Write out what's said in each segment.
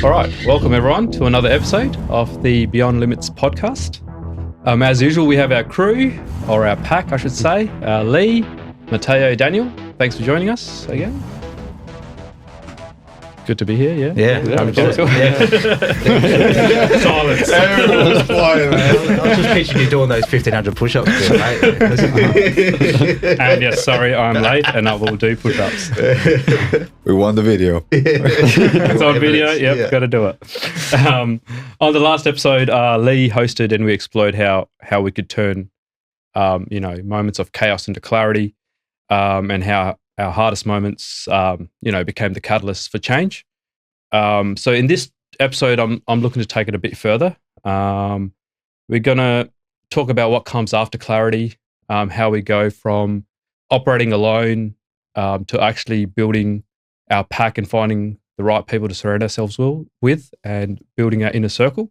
All right, welcome everyone to another episode of the Beyond Limits podcast. As usual, we have our crew, or our pack, I should say, Lee, Matteo, Daniel. Thanks for joining us again. Good to be here, yeah? Yeah. Silence. Everyone's quiet, man. I was just picturing you doing those 1,500 push-ups. Mate. And yes, sorry, I'm late and I will do push-ups. We won the video. It's on video, yep, Yeah. got to do it. On the last episode, Lee hosted and we explored how we could turn, moments of chaos into clarity, and how our hardest moments, became the catalyst for change. So in this episode, I'm looking to take it a bit further. We're going to talk about what comes after clarity, how we go from operating alone to actually building our pack and finding the right people to surround ourselves with and building our inner circle.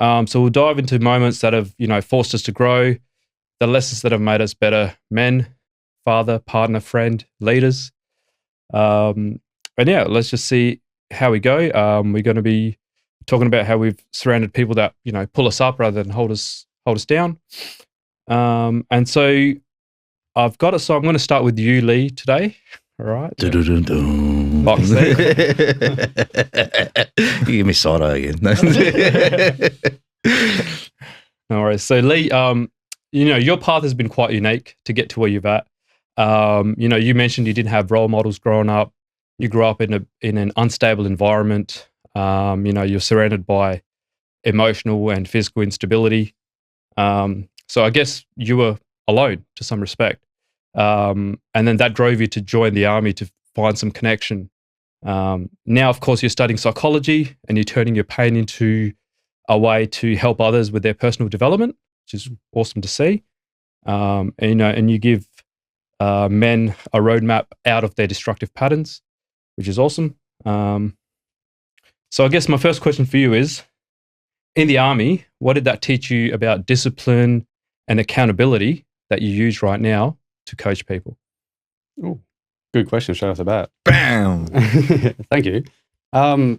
So we'll dive into moments that have, forced us to grow, the lessons that have made us better men, father, partner, friend, leaders. And yeah, let's just see how we go. We're going to be talking about how we've surrounded people that, pull us up rather than hold us down. And so I've got it. So I'm going to start with you, Lee, today. All right. Box You give me cider again. No worries. So Lee, your path has been quite unique to get to where you're at. You mentioned you didn't have role models growing up. You grew up in an unstable environment. You're surrounded by emotional and physical instability. So I guess you were alone to some respect. And then that drove you to join the army to find some connection. Now, of course, you're studying psychology and you're turning your pain into a way to help others with their personal development, which is awesome to see. And you give men a roadmap out of their destructive patterns, which is awesome. So I guess my first question for you is, in the army, what did that teach you about discipline and accountability that you use right now to coach people? Ooh, good question straight off the bat. Bam! Thank you. Well,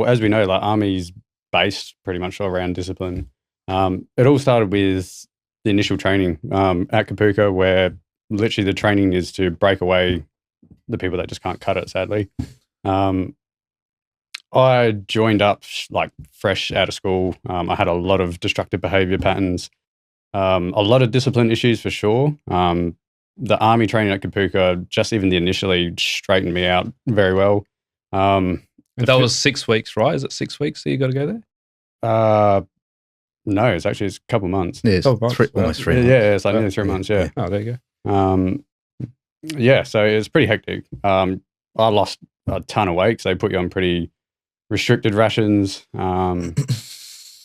as we know, Army's based pretty much around discipline. It all started with the initial training at Kapooka, where literally the training is to break away the people that just can't cut it, sadly. I joined up fresh out of school. I had a lot of destructive behavior patterns, a lot of discipline issues for sure. The army training at Kapooka, just even the initially, straightened me out very well. And that was 6 weeks, right? Is it 6 weeks that you got to go there? No, it's a couple months. Yeah, it's almost 3 months. Yeah, it's nearly 3 months, yeah. Oh, there you go. So it's pretty hectic. I lost a ton of weight because they put you on pretty restricted rations, and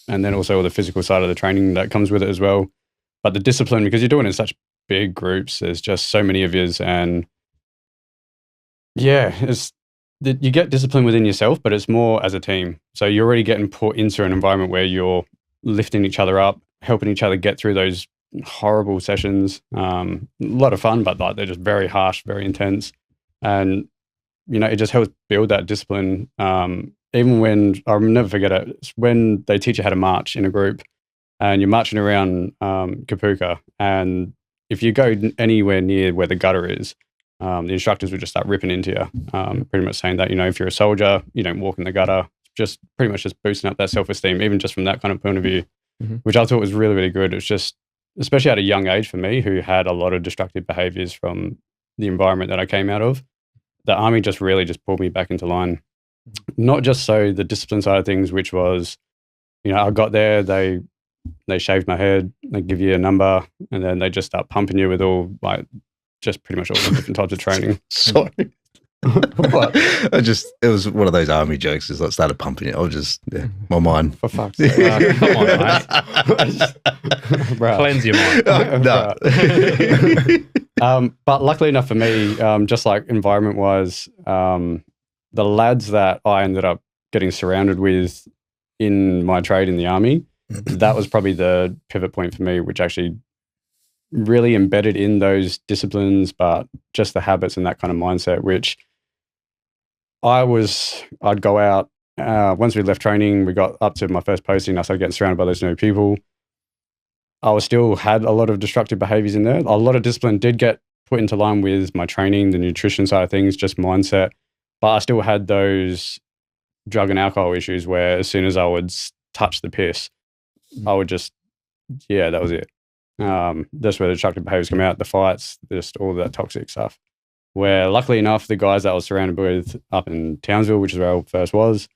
then also all the physical side of the training that comes with it as well. But the discipline, because you're doing it in such big groups, there's just so many of yous, and yeah, you get discipline within yourself, but it's more as a team. So you're already getting put into an environment where you're lifting each other up, helping each other get through those horrible sessions. A lot of fun, but they're just very harsh, very intense. And, it just helps build that discipline. Even when, I'll never forget it, it's when they teach you how to march in a group and you're marching around Kapooka. And if you go anywhere near where the gutter is, the instructors would just start ripping into you, pretty much saying that, if you're a soldier, you don't walk in the gutter, just pretty much just boosting up that self-esteem, even just from that kind of point of view, which I thought was really, really good. It was just, especially at a young age for me, who had a lot of destructive behaviors from the environment that I came out of, the army just really just pulled me back into line. Not just so the discipline side of things, which was, I got there, they shaved my head, they give you a number, and then they just start pumping you with just pretty much all the different types of training. Sorry. What? It was one of those army jokes. It's started pumping it. I was just, my mind. For fuck's sake. Come on, mate. Bro. Cleanse your mind. No. But luckily enough for me, just environment-wise, the lads that I ended up getting surrounded with in my trade in the army, that was probably the pivot point for me, which actually really embedded in those disciplines, but just the habits and that kind of mindset, which I'd go out once we left training, we got up to my first posting. I started getting surrounded by those new people. I was still had a lot of destructive behaviors in there. A lot of discipline did get put into line with my training, the nutrition side of things, just mindset. But I still had those drug and alcohol issues where as soon as I would touch the piss, I would just, that was it. That's where the destructive behaviors come out, the fights, just all that toxic stuff. Where luckily enough, the guys that I was surrounded with up in Townsville, which is where I first was,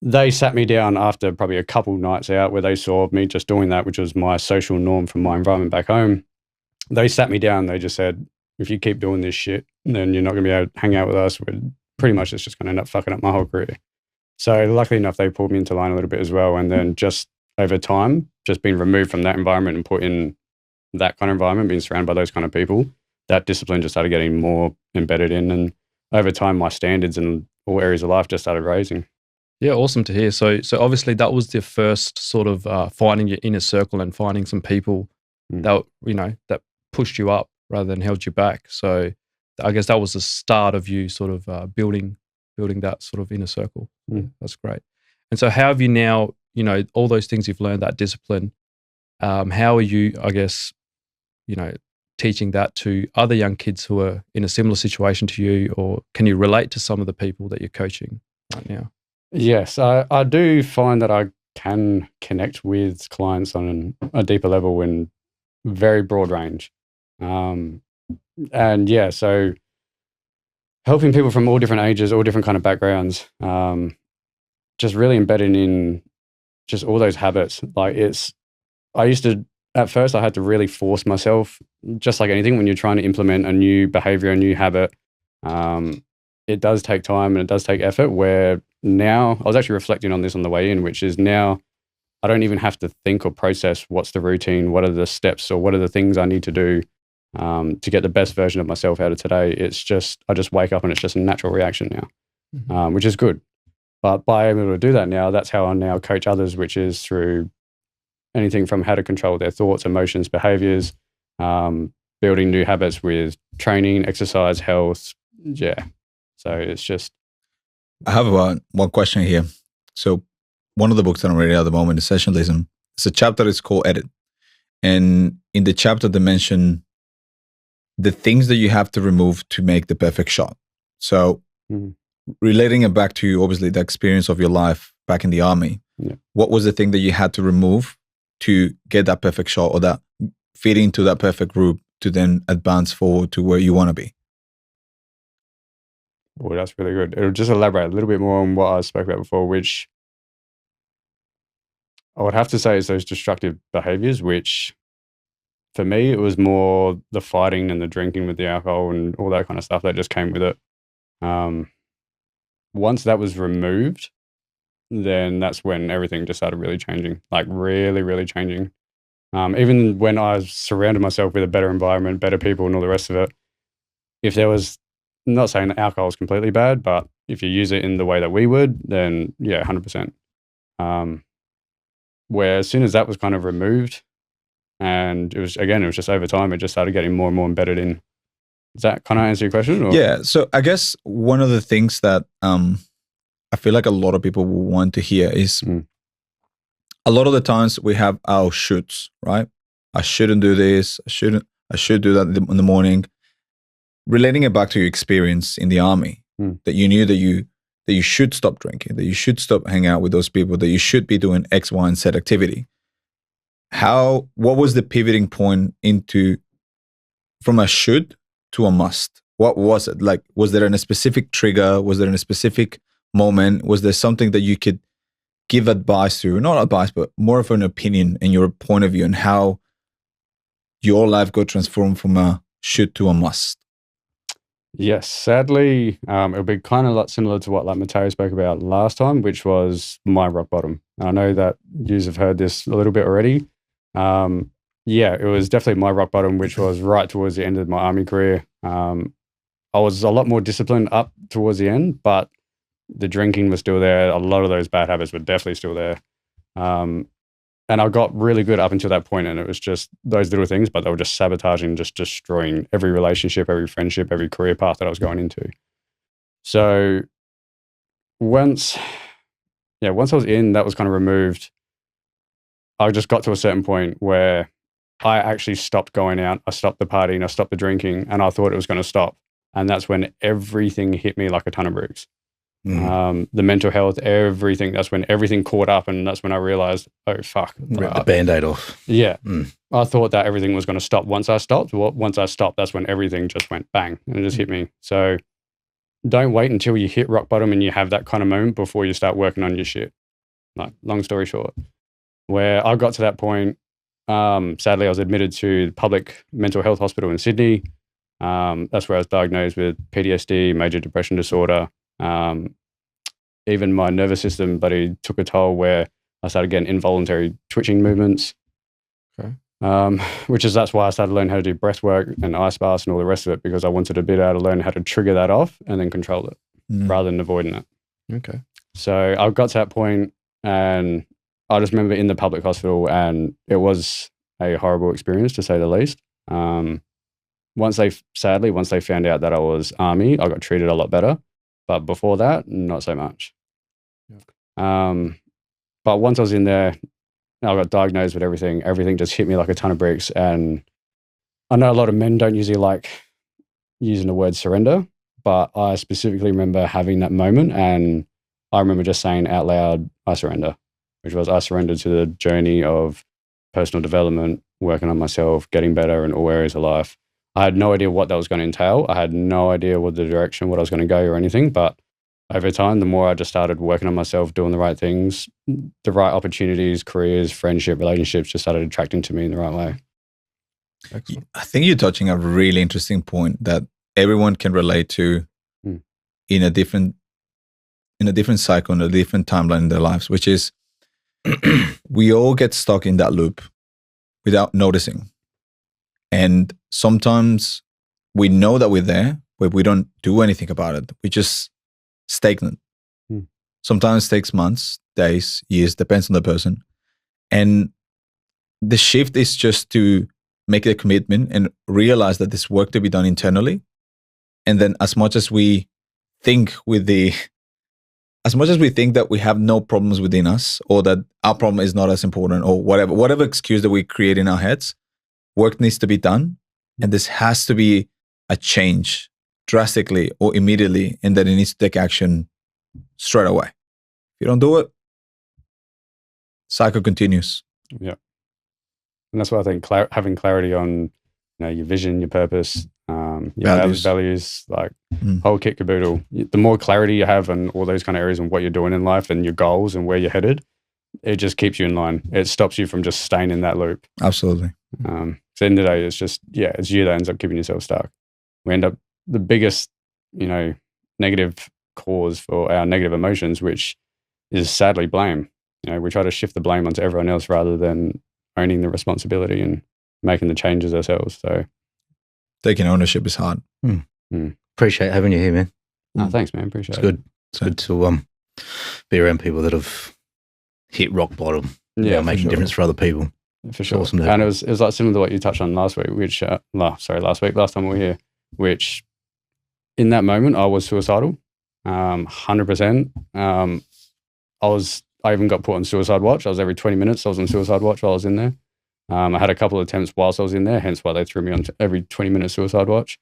they sat me down after probably a couple nights out where they saw me just doing that, which was my social norm from my environment back home. They sat me down. They just said, if you keep doing this shit, then you're not going to be able to hang out with us. We're pretty much it's just going to end up fucking up my whole career. So luckily enough, they pulled me into line a little bit as well. And then just over time, just being removed from that environment and put in that kind of environment, being surrounded by those kind of people, that discipline just started getting more embedded in. And over time, my standards in all areas of life just started raising. Yeah, awesome to hear. So obviously that was the first sort of finding your inner circle and finding some people that, that pushed you up rather than held you back. So I guess that was the start of you sort of building that sort of inner circle. That's great. And so how have you now, all those things you've learned, that discipline, how are you, I guess, teaching that to other young kids who are in a similar situation to you, or can you relate to some of the people that you're coaching right now? Yes, I do find that I can connect with clients on a deeper level in very broad range. So helping people from all different ages, all different kind of backgrounds, just really embedding in just all those habits. At first I had to really force myself, just like anything, when you're trying to implement a new behavior, a new habit, it does take time and it does take effort, where now I was actually reflecting on this on the way in, which is now I don't even have to think or process what's the routine, what are the steps, or what are the things I need to do to get the best version of myself out of today. It's just, I just wake up and it's just a natural reaction now, which is good. But by able to do that now, that's how I now coach others, which is through anything from how to control their thoughts, emotions, behaviors, building new habits with training, exercise, health. Yeah. So it's just. I have one question here. So one of the books that I'm reading at the moment, Essentialism, it's a chapter that's called Edit. And in the chapter, they mention the things that you have to remove to make the perfect shot. So relating it back to, obviously, the experience of your life back in the army, what was the thing that you had to remove to get that perfect shot, or that fit into that perfect group to then advance forward to where you want to be? Well, that's really good. It'll just elaborate a little bit more on what I spoke about before, which I would have to say is those destructive behaviors, which for me, it was more the fighting and the drinking with the alcohol and all that kind of stuff that just came with it. Once that was removed, then that's when everything just started really changing, like really, really changing. Even when I surrounded myself with a better environment, better people and all the rest of it, if there was, not saying that alcohol is completely bad, but if you use it in the way that we would, then yeah, 100%. Where as soon as that was kind of removed, and it was just over time, it just started getting more and more embedded in. Does that kind of answer your question? Or? Yeah. So I guess one of the things that I feel like a lot of people will want to hear is a lot of the times we have our shoulds, right? I shouldn't do this. I should do that in the morning. Relating it back to your experience in the army, that you knew that you should stop drinking, that you should stop hanging out with those people, that you should be doing X, Y, and Z activity. What was the pivoting point from a should to a must? What was it? Like, was there a specific trigger? Was there a specific moment? Was there something that you could give advice to, not advice, but more of an opinion and your point of view and how your life got transformed from a should to a must? Yes, sadly, it'll be kind of like similar to what like Matteo spoke about last time, which was my rock bottom. I know that you have heard this a little bit already. It was definitely my rock bottom, which was right towards the end of my army career. I was a lot more disciplined up towards the end, but the drinking was still there. A lot of those bad habits were definitely still there. And I got really good up until that point, and it was just those little things, but they were just sabotaging, just destroying every relationship, every friendship, every career path that I was going into. So once I was in, that was kind of removed. I just got to a certain point where I actually stopped going out. I stopped the partying. I stopped the drinking, and I thought it was going to stop. And that's when everything hit me like a ton of bricks. The mental health, everything. That's when everything caught up, and that's when I realized, oh fuck, Rip the Band-Aid off. Yeah, I thought that everything was going to stop once I stopped. Once I stopped, that's when everything just went bang and it just hit me. So don't wait until you hit rock bottom and you have that kind of moment before you start working on your shit. Like, long story short, where I got to that point, sadly, I was admitted to the public mental health hospital in Sydney. That's where I was diagnosed with PTSD, major depression disorder. Even my nervous system, but it took a toll where I started getting involuntary twitching movements. Okay. That's why I started learning how to do breath work and ice baths and all the rest of it, because I wanted to be able to learn how to trigger that off and then control it rather than avoiding it. Okay. So I got to that point, and I just remember in the public hospital, and it was a horrible experience to say the least. Once they found out that I was Army, I got treated a lot better. But before that, not so much. Yeah. But once I was in there, I got diagnosed with everything. Everything just hit me like a ton of bricks. And I know a lot of men don't usually like using the word surrender, but I specifically remember having that moment, and I remember just saying out loud, I surrender, which was I surrendered to the journey of personal development, working on myself, getting better in all areas of life. I had no idea what that was going to entail. I had no idea what I was going to go or anything. But over time, the more I just started working on myself, doing the right things, the right opportunities, careers, friendship, relationships just started attracting to me in the right way. Excellent. I think you're touching a really interesting point that everyone can relate to in a different cycle, in a different timeline in their lives, which is we all get stuck in that loop without noticing. And sometimes we know that we're there, but we don't do anything about it. We just stagnant. Sometimes it takes months, days, years, depends on the person. And the shift is just to make a commitment and realize that there's work to be done internally. And then as much as we think that we have no problems within us, or that our problem is not as important, or whatever excuse that we create in our heads, work needs to be done, and this has to be a change drastically or immediately, and that it needs to take action straight away. If you don't do it, cycle continues. Yeah, and that's why I think having clarity on your vision, your purpose, your values, like whole kit caboodle. The more clarity you have on all those kind of areas and what you're doing in life and your goals and where you're headed, it just keeps you in line. It stops you from just staying in that loop. Absolutely. So at the end of the day, it's you that ends up keeping yourself stuck. We end up the biggest, negative cause for our negative emotions, which is sadly blame. We try to shift the blame onto everyone else rather than owning the responsibility and making the changes ourselves. So taking ownership is hard. Appreciate having you here, man. Thanks, man. Appreciate it. Good. It's good to be around people that have hit rock bottom. Yeah, making a difference for other people. For sure. Awesome. And it was like similar to what you touched on last week, last time we were here, which in that moment I was suicidal, 100%. I even got put on suicide watch. I was every 20 minutes. I was on suicide watch while I was in there. I had a couple of attempts whilst I was in there, hence why they threw me on every 20-minute suicide watch.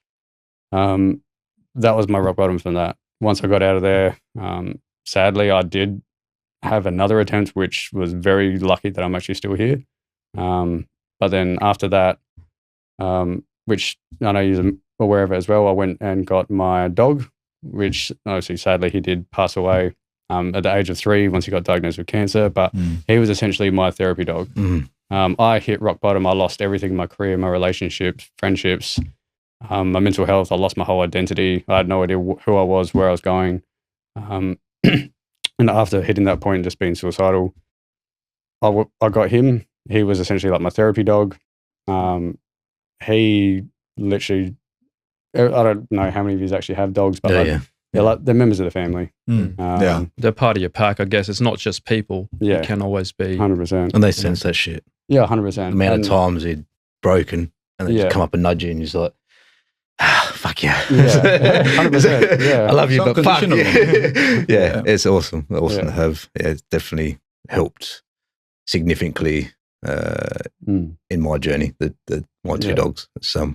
That was my rock bottom from that. Once I got out of there, sadly, I did have another attempt, which was very lucky that I'm actually still here. But then after that, which I know you're aware of it as well, I went and got my dog, which obviously, sadly, he did pass away at the age of 3 once he got diagnosed with cancer. But he was essentially my therapy dog. I hit rock bottom. I lost everything in my career, my relationships, friendships, my mental health. I lost my whole identity. I had no idea who I was, where I was going. And after hitting that point and just being suicidal, I got him. He was essentially like my therapy dog. He literally, I don't know how many of you actually have dogs, but they're members of the family. They're part of your pack, I guess. It's not just people. Yeah. It can always be. 100%. And they sense that shit. Yeah, 100%. The amount of times he'd broken and they just come up and nudge you and you're like, fuck yeah. Yeah, 100%, yeah. I love you, but fuck Unconditional. yeah. It's awesome. Awesome Yeah. to have. Yeah, it's definitely helped significantly Mm. in my journey. My two Yeah. dogs. So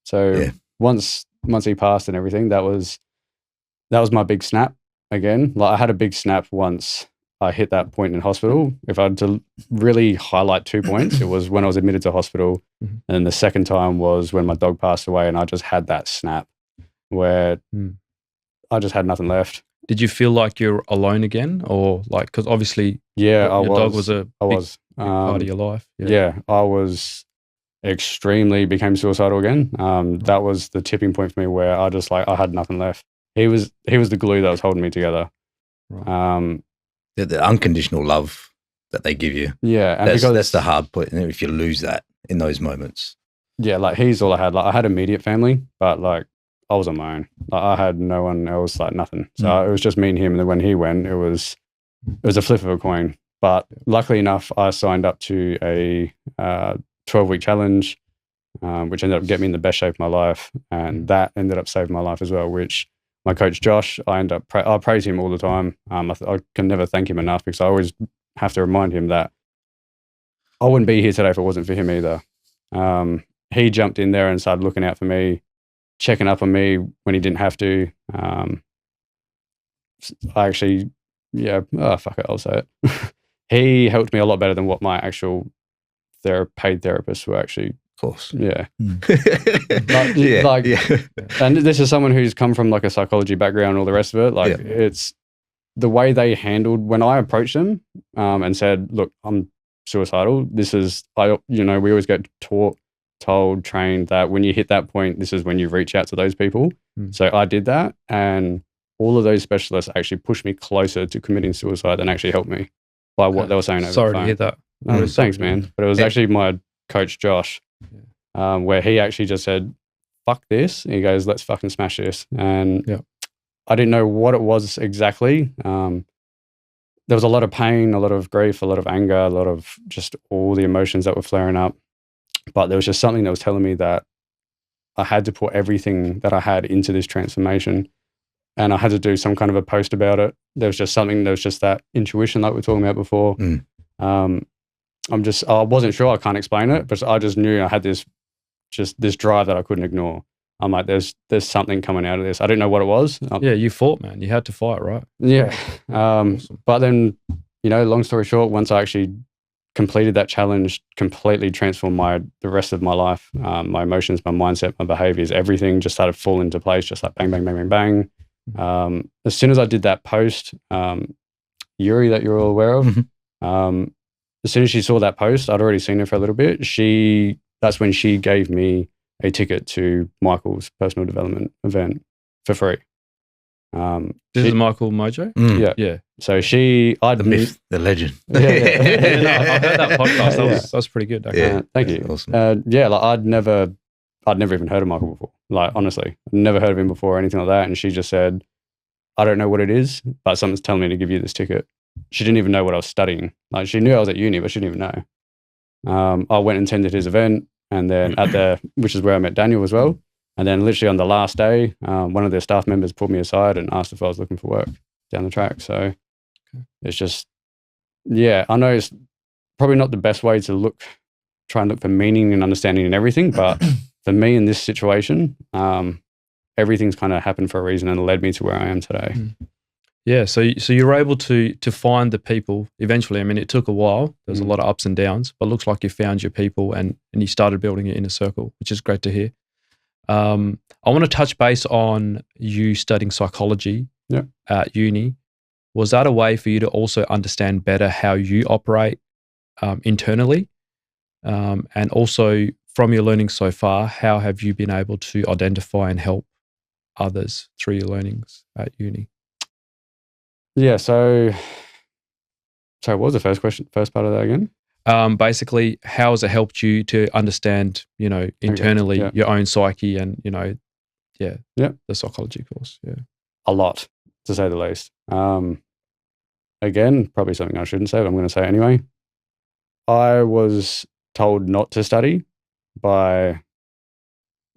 So once he passed and everything, that was my big snap again. Like I had a big snap once I hit that point in hospital. If I had to really highlight 2 points, it was when I was admitted to hospital, Mhm. and then the second time was when my dog passed away, and I just had that snap where Mm. I just had nothing left. Did you feel like you're alone again, or like because obviously Yeah, your dog was a I big, was big part of your life? Yeah, I was became suicidal again. That was the tipping point for me where I just I had nothing left. He was the glue that was holding me together. Right. the unconditional love that they give you. Yeah, and That's the hard point. And if you lose that in those moments. yeah, like he's all I had. Like I had immediate family, but like I was on my own. Like I had no one else, like nothing. So it was just me and him. And then when he went, it was a flip of a coin. But luckily enough, I signed up to a 12-week challenge, which ended up getting me in the best shape of my life, and that ended up saving my life as well. Which my coach Josh, I praise him all the time. I can never thank him enough because I always have to remind him that I wouldn't be here today if it wasn't for him either. He jumped in there and started looking out for me, checking up on me when he didn't have to. I actually, fuck it, I'll say it. He helped me a lot better than what my actual paid therapists were actually. Of course. Yeah. Yeah. And this is someone who's come from like a psychology background and all the rest of it. Like it's the way they handled when I approached them and said, look, I'm suicidal. We always get told, trained that when you hit that point, this is when you reach out to those people. So I did that, and all of those specialists actually pushed me closer to committing suicide and actually helped me by what they were saying over Sorry the phone. to hear that. No, thanks, man. But it was actually my coach, Josh, where he actually just said, fuck this. He goes, let's fucking smash this. And I didn't know what it was exactly. There was a lot of pain, a lot of grief, a lot of anger, a lot of just all the emotions that were flaring up. But there was just something that was telling me that I had to put everything that I had into this transformation, and I had to do some kind of a post about it. There was just that intuition like we were talking about before. I wasn't sure, I can't explain it, but I just knew I had this drive that I couldn't ignore. I'm like, there's something coming out of this. I didn't know what it was. You fought, man. You had to fight, right? Yeah. Awesome. But then, long story short, once I actually completed that challenge, completely transformed the rest of my life, my emotions, my mindset, my behaviors, everything just started falling into place, just like bang, bang, bang, bang, bang. As soon as I did that post, Yuri, that you're all aware of, as soon as she saw that post, I'd already seen her for a little bit. That's when she gave me a ticket to Michael's personal development event for free. This is Michael Mojo? Yeah. So the myth, the legend. I heard that podcast. That was pretty good. Yeah, thank you. Awesome. I'd never even heard of Michael before. Like, honestly, I'd never heard of him before or anything like that. And she just said, I don't know what it is, but someone's telling me to give you this ticket. She didn't even know what I was studying. Like, she knew I was at uni, but she didn't even know. I went and attended his event, and then which is where I met Daniel as well. And then literally on the last day, one of their staff members pulled me aside and asked if I was looking for work down the track. So it's just, I know it's probably not the best way to try and look for meaning and understanding and everything. But for me in this situation, everything's kind of happened for a reason and led me to where I am today. Yeah, so you were able to find the people eventually. I mean, it took a while. There was a lot of ups and downs, but it looks like you found your people and you started building your inner circle, which is great to hear. I want to touch base on you studying psychology at uni. Was that a way for you to also understand better how you operate internally? And also from your learning so far, how have you been able to identify and help others through your learnings at uni? Yeah, so what was the first part of that again? Basically, how has it helped you to understand, internally your own psyche and, the psychology course? Yeah. A lot, to say the least. Again, probably something I shouldn't say, but I'm going to say it anyway. I was told not to study by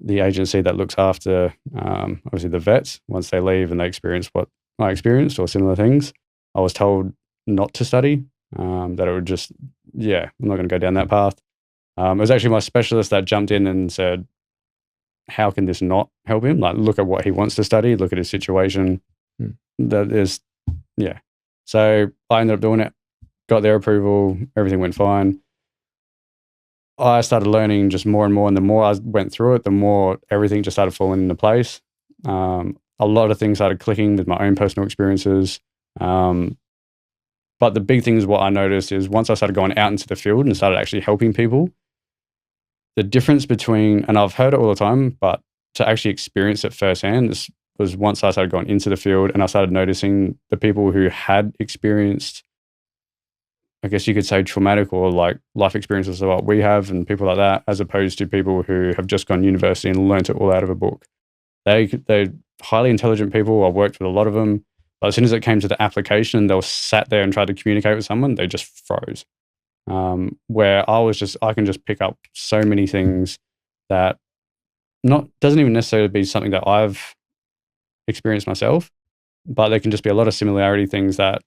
the agency that looks after obviously the vets once they leave and they experience what I experienced or similar things. I was told not to study, that it would just, I'm not going to go down that path. It was actually my specialist that jumped in and said, how can this not help him? Like, look at what he wants to study, look at his situation. That is, So I ended up doing it, got their approval, everything went fine. I started learning just more and more, and the more I went through it, the more everything just started falling into place. A lot of things started clicking with my own personal experiences. But the big thing is what I noticed is once I started going out into the field and started actually helping people, the difference between, and I've heard it all the time, but to actually experience it firsthand was once I started going into the field and I started noticing the people who had experienced, I guess you could say, traumatic or like life experiences of what we have and people like that, as opposed to people who have just gone to university and learnt it all out of a book. They're highly intelligent people. I've worked with a lot of them. But as soon as it came to the application, they were sat there and tried to communicate with someone, they just froze. Where I can just pick up so many things that doesn't even necessarily be something that I've experienced myself, but there can just be a lot of similarity things that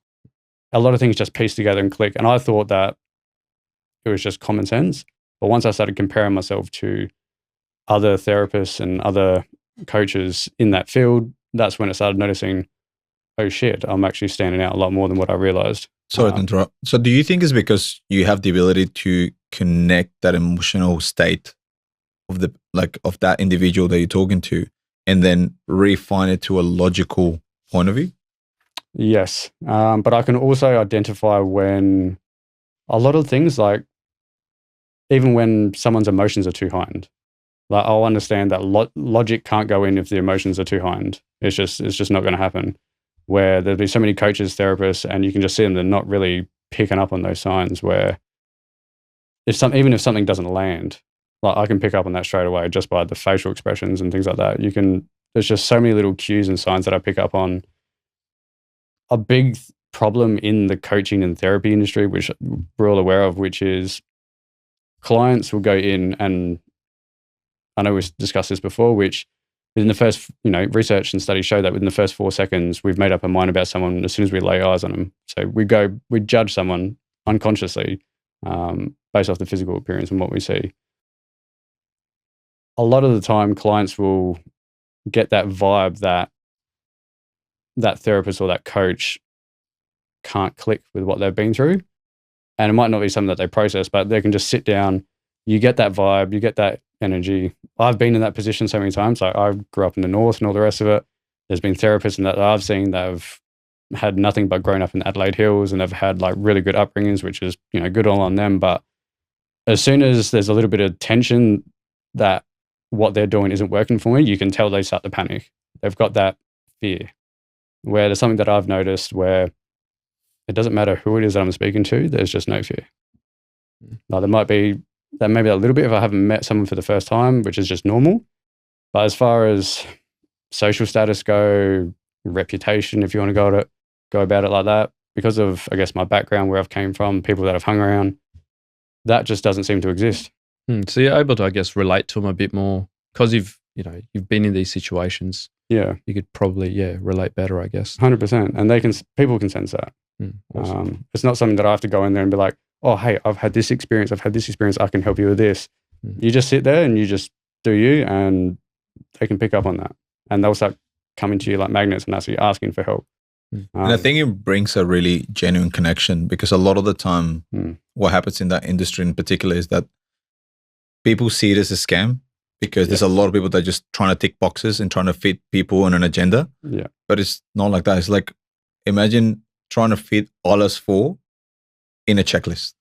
a lot of things just piece together and click. And I thought that it was just common sense. But once I started comparing myself to other therapists and other coaches in that field, that's when I started noticing, oh shit, I'm actually standing out a lot more than what I realized. Sorry to interrupt. So do you think it's because you have the ability to connect that emotional state of that individual that you're talking to and then refine it to a logical point of view? Yes. But I can also identify when a lot of things, like even when someone's emotions are too heightened, like I'll understand that logic can't go in if the emotions are too heightened. It's just not going to happen. Where there'll be so many coaches, therapists, and you can just see them, they're not really picking up on those signs where even if something doesn't land, like I can pick up on that straight away just by the facial expressions and things like that. There's just so many little cues and signs that I pick up on. A big problem in the coaching and therapy industry, which we're all aware of, which is clients will go in, and I know we've discussed this before, which within the first, research and studies show that within the first 4 seconds, we've made up our mind about someone as soon as we lay eyes on them. So we judge someone unconsciously based off the physical appearance and what we see. A lot of the time, clients will get that vibe that therapist or that coach can't click with what they've been through. And it might not be something that they process, but they can just sit down, you get that vibe, you get that energy. I've been in that position so many times. Like I grew up in the north and all the rest of it. There's been therapists that I've seen that have had nothing but grown up in Adelaide Hills and have had like really good upbringings, which is, good all on them. But as soon as there's a little bit of tension that what they're doing isn't working for me, you can tell they start to panic. They've got that fear. Where there's something that I've noticed where it doesn't matter who it is that I'm speaking to, there's just no fear. Now, there might be that maybe a little bit if I haven't met someone for the first time, which is just normal. But as far as social status go, reputation, if you want to go about it like that, because of, I guess, my background, where I've came from, people that I've hung around, that just doesn't seem to exist. So you're able to, I guess, relate to them a bit more because you've been in these situations. Yeah, you could probably relate better, I guess. 100%, and people can sense that. Awesome. It's not something that I have to go in there and be like, oh, hey, I've had this experience, I can help you with this. You just sit there and you just do you, and they can pick up on that, and they'll start coming to you like magnets and actually asking for help. And I think it brings a really genuine connection, because a lot of the time what happens in that industry in particular is that people see it as a scam, because there's a lot of people that are just trying to tick boxes and trying to fit people on an agenda. Yeah. But it's not like that. It's like, imagine trying to fit all us four in a checklist.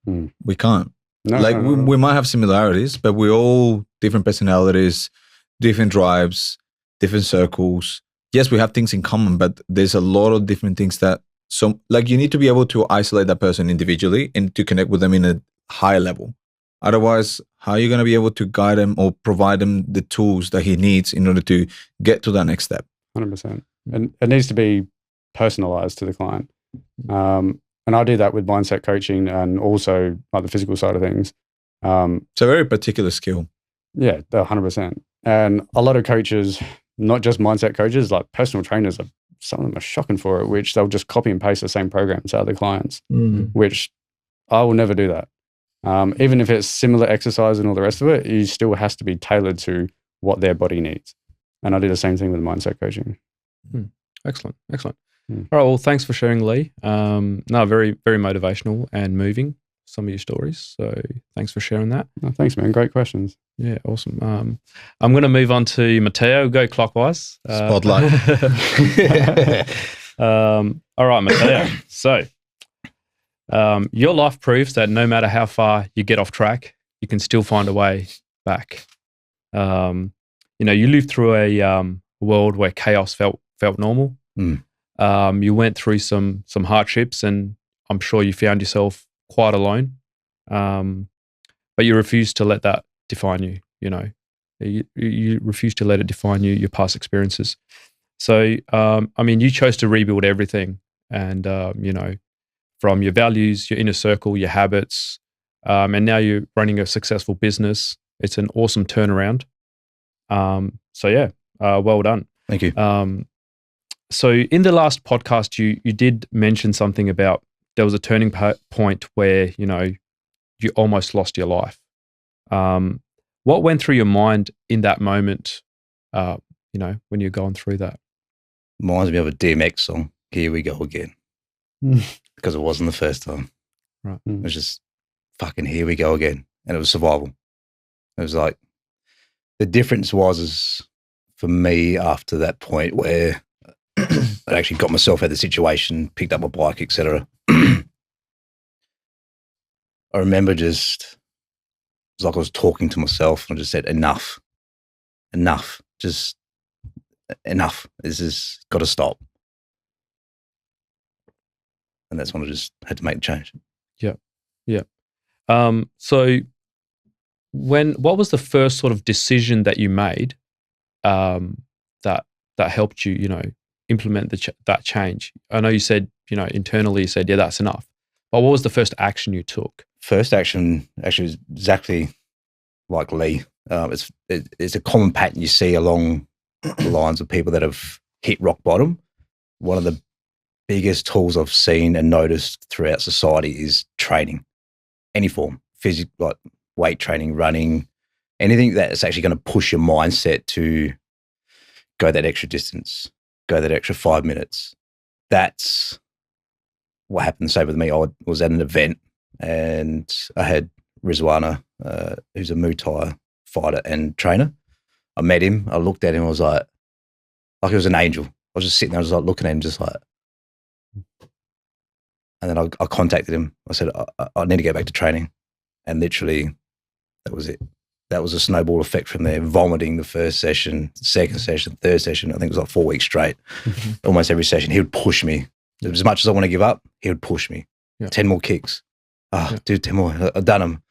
We can't. No. We might have similarities, but we're all different personalities, different drives, different circles. Yes, we have things in common, but there's a lot of different things you need to be able to isolate that person individually and to connect with them in a higher level. Otherwise, how are you going to be able to guide them or provide them the tools that he needs in order to get to that next step? 100%. And it needs to be personalized to the client. And I do that with mindset coaching and also like the physical side of things. It's a very particular skill. Yeah, 100%. And a lot of coaches, not just mindset coaches, like personal trainers, some of them are shocking for it, which they'll just copy and paste the same programs out of their clients, which I will never do that. Even if it's similar exercise and all the rest of it, it still has to be tailored to what their body needs. And I do the same thing with mindset coaching. Excellent. All right. Well, thanks for sharing, Lee. No, very, very motivational and moving, some of your stories. So thanks for sharing that. Oh, thanks, man. Great questions. Yeah, awesome. I'm going to move on to Matteo. Go clockwise. Spotlight. All right, Matteo. So your life proves that no matter how far you get off track, you can still find a way back. You lived through a world where chaos felt normal. You went through some hardships, and I'm sure you found yourself quite alone. But you refused to let that define you. You refused to let it define you, your past experiences. So, you chose to rebuild everything, and from your values, your inner circle, your habits, and now you're running a successful business. It's an awesome turnaround. Well done. Thank you. So in the last podcast, you did mention something about there was a turning point where, you almost lost your life. What went through your mind in that moment, when you're going through that? Reminds me of a DMX song, Here We Go Again. Because it wasn't the first time. Right. It was just fucking here we go again. And it was survival. It was like, the difference was for me after that point where I actually got myself out of the situation, picked up my bike, etc. I remember it was like I was talking to myself and I just said, enough, just enough. This has got to stop. And that's when I just had to make a change. Yeah. So what was the first sort of decision that you made that helped you, implement that change? I know you said, internally you said, yeah, that's enough. But what was the first action you took? First action actually was exactly like Lee. It's a common pattern you see along the lines of people that have hit rock bottom. One of the biggest tools I've seen and noticed throughout society is training, any form, physical, like weight training, running, anything that's actually going to push your mindset to go that extra distance, go that extra 5 minutes. That's what happened. Same with me. I was at an event and I had Rizwana, who's a Muay Thai fighter and trainer. I met him. I looked at him. I was like he was an angel. I was just sitting there. I was like looking at him, just like. And then I contacted him. I said, I need to get back to training. And literally, that was it. That was a snowball effect from there. Vomiting the first session, second session, third session. I think it was like 4 weeks straight. Almost every session, he would push me. As much as I want to give up, he would push me. 10 more kicks. Dude, 10 more. I've done them.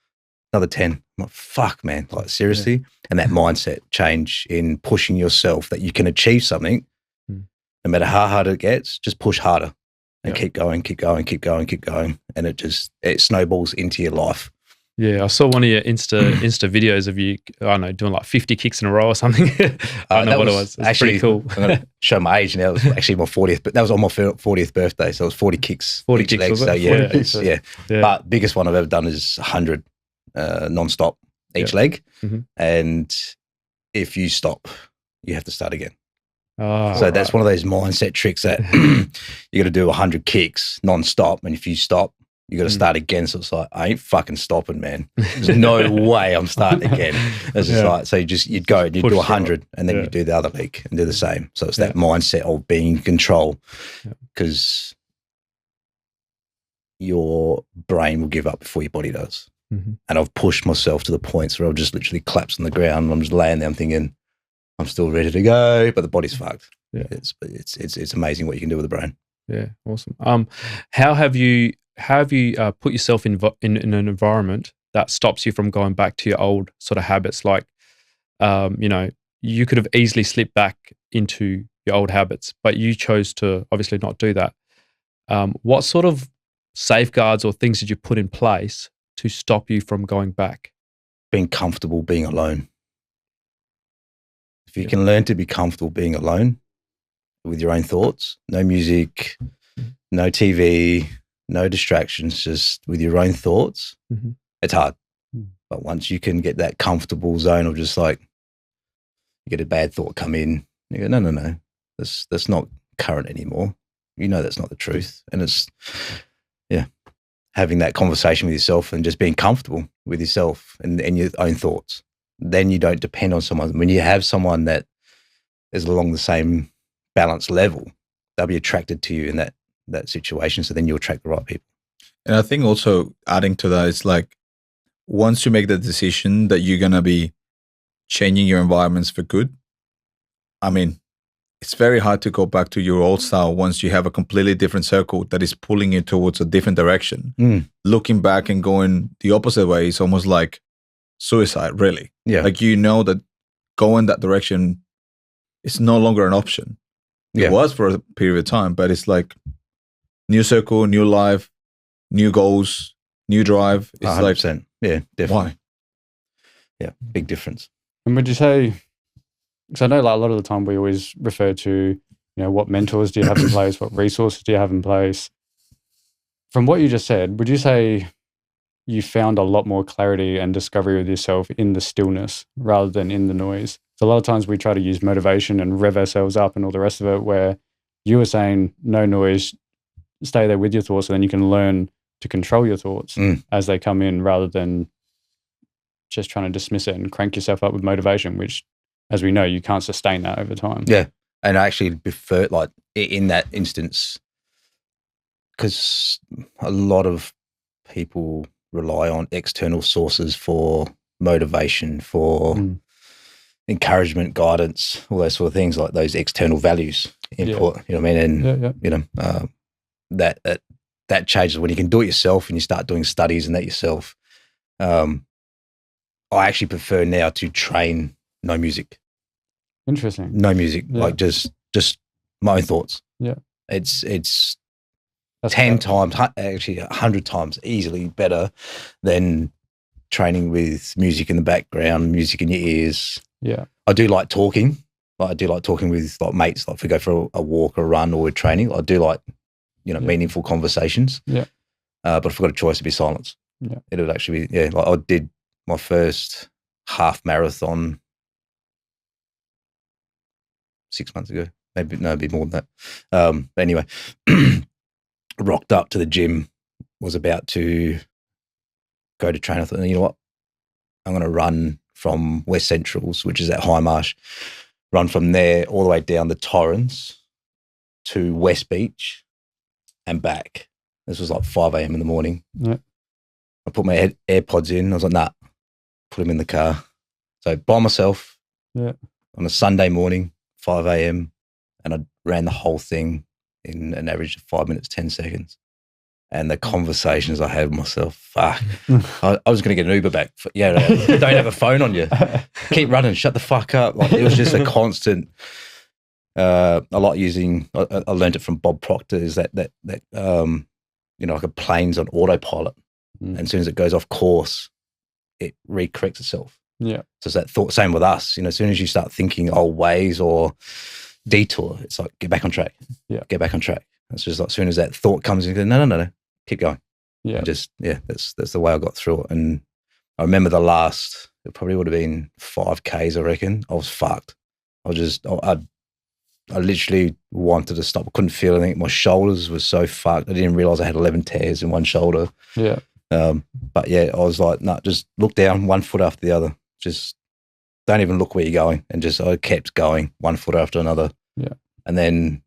Another 10. I'm like, fuck, man. Like, seriously? Yeah. And that mindset change in pushing yourself that you can achieve something, no matter how hard it gets, just push harder and keep going. And it snowballs into your life. Yeah, I saw one of your Insta videos of you, I don't know, doing like 50 kicks in a row or something. I don't know what it was. It's actually pretty cool. I'm going to show my age now. It was actually my 40th, but that was on my 40th birthday. So it was 40 kicks. 40 kicks, leg. was it? So yeah, 40 kicks, yeah. But biggest one I've ever done is 100 non-stop each leg. Mm-hmm. And if you stop, you have to start again. So that's one of those mindset tricks that you got to do 100 kicks non-stop. And if you stop, you got to start again. So it's like, I ain't fucking stopping, man. There's no way I'm starting again. It's just like, so you'd go and you'd do 100 and then you do the other leg and do the same. So it's that mindset of being in control because your brain will give up before your body does. Mm-hmm. And I've pushed myself to the points where I've just literally collapsed on the ground and I'm just laying there. I'm thinking, I'm still ready to go, but the body's fucked. Yeah. It's amazing what you can do with the brain. Yeah, awesome. How have you put yourself in an environment that stops you from going back to your old sort of habits? Like, you could have easily slipped back into your old habits, but you chose to obviously not do that. What sort of safeguards or things did you put in place to stop you from going back? Being comfortable being alone. If you can learn to be comfortable being alone with your own thoughts, no music, no TV, no distractions, just with your own thoughts, it's hard. But once you can get that comfortable zone of just like, you get a bad thought come in, you go, no, that's not current anymore. You know that's not the truth. And it's, having that conversation with yourself and just being comfortable with yourself and your own thoughts. Then you don't depend on someone. When you have someone that is along the same balance level, they'll be attracted to you in that situation. So then you attract the right people. And I think also adding to that is like, once you make the decision that you're going to be changing your environments for good, I mean, it's very hard to go back to your old style once you have a completely different circle that is pulling you towards a different direction. Looking back and going the opposite way is almost like suicide, really. Yeah. Like, you know that going that direction is no longer an option. It was for a period of time, but it's like new circle, new life, new goals, new drive. It's 100%. like, Yeah, definitely. why? Yeah, big difference. And would you say, because I know like a lot of the time we always refer to, what mentors do you have in place? What resources do you have in place? From what you just said, would you say you found a lot more clarity and discovery with yourself in the stillness rather than in the noise? So a lot of times we try to use motivation and rev ourselves up and all the rest of it, where you were saying no noise, stay there with your thoughts, and then you can learn to control your thoughts as they come in rather than just trying to dismiss it and crank yourself up with motivation, which, as we know, you can't sustain that over time. Yeah. And I actually prefer, like, in that instance, because a lot of people rely on external sources for motivation, for encouragement, guidance, all those sort of things, like those external values input, you know what I mean? And, that changes when you can do it yourself and you start doing studies and that yourself. I actually prefer now to train no music. Interesting. No music, like just my own thoughts. Yeah. It's That's 10 times, actually 100 times easily better than training with music in the background, music in your ears. Yeah. I do like talking. Like, I do like talking with like mates. Like if we go for a walk or a run or we're training, I do like, meaningful conversations. Yeah. But if I've got a choice, it'd be silence. Yeah. It would actually be, like I did my first half marathon 6 months ago. Maybe, no, it'd be more than that. But anyway, rocked up to the gym, was about to go to train. I thought, you know what? I'm going to run from West Centrals, which is at High Marsh, run from there all the way down the Torrens to West Beach and back. This was like 5 a.m. in the morning. Yeah. I put my AirPods in. I was like, nah, put them in the car. So by myself on a Sunday morning, 5 a.m. And I ran the whole thing in an average of 5 minutes, 10 seconds. And the conversations I had with myself, fuck. I was going to get an Uber back. Don't have a phone on you. Keep running, shut the fuck up. Like, it was just a constant. I like using, I learned it from Bob Proctor, is that like a plane's on autopilot. And as soon as it goes off course, it recorrects itself. Yeah. So it's that thought, same with us. As soon as you start thinking old ways or detour, it's like, get back on track. Yeah. Get back on track. It's just like, as soon as that thought comes in, go, no, keep going. Yeah. That's the way I got through it. And I remember it probably would have been 5Ks, I reckon. I was fucked. I literally wanted to stop. I couldn't feel anything. My shoulders were so fucked. I didn't realize I had 11 tears in one shoulder. Yeah. But yeah, I was like, no, just look down, one foot after the other. Just don't even look where you're going. And I kept going, one foot after another. Yeah. And then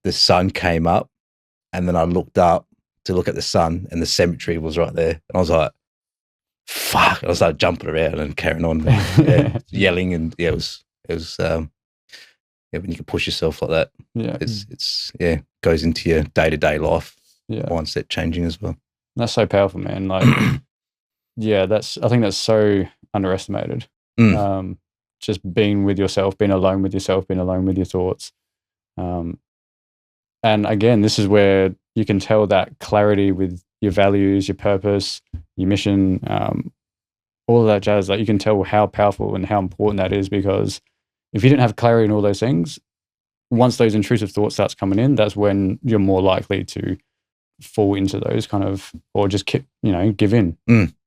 the sun came up, and then I looked up to look at the sun, and the cemetery was right there. And I was like, fuck. And I started jumping around and carrying on, yelling. And it was when you can push yourself like that, it's goes into your day-to-day life, mindset changing as well. That's so powerful, man. Like, I think that's so underestimated. Just being with yourself, being alone with yourself, being alone with your thoughts. And again, this is where you can tell that clarity with your values, your purpose, your mission, all of that jazz, like you can tell how powerful and how important that is, because if you didn't have clarity in all those things, once those intrusive thoughts starts coming in, that's when you're more likely to fall into those kind of, or just give in.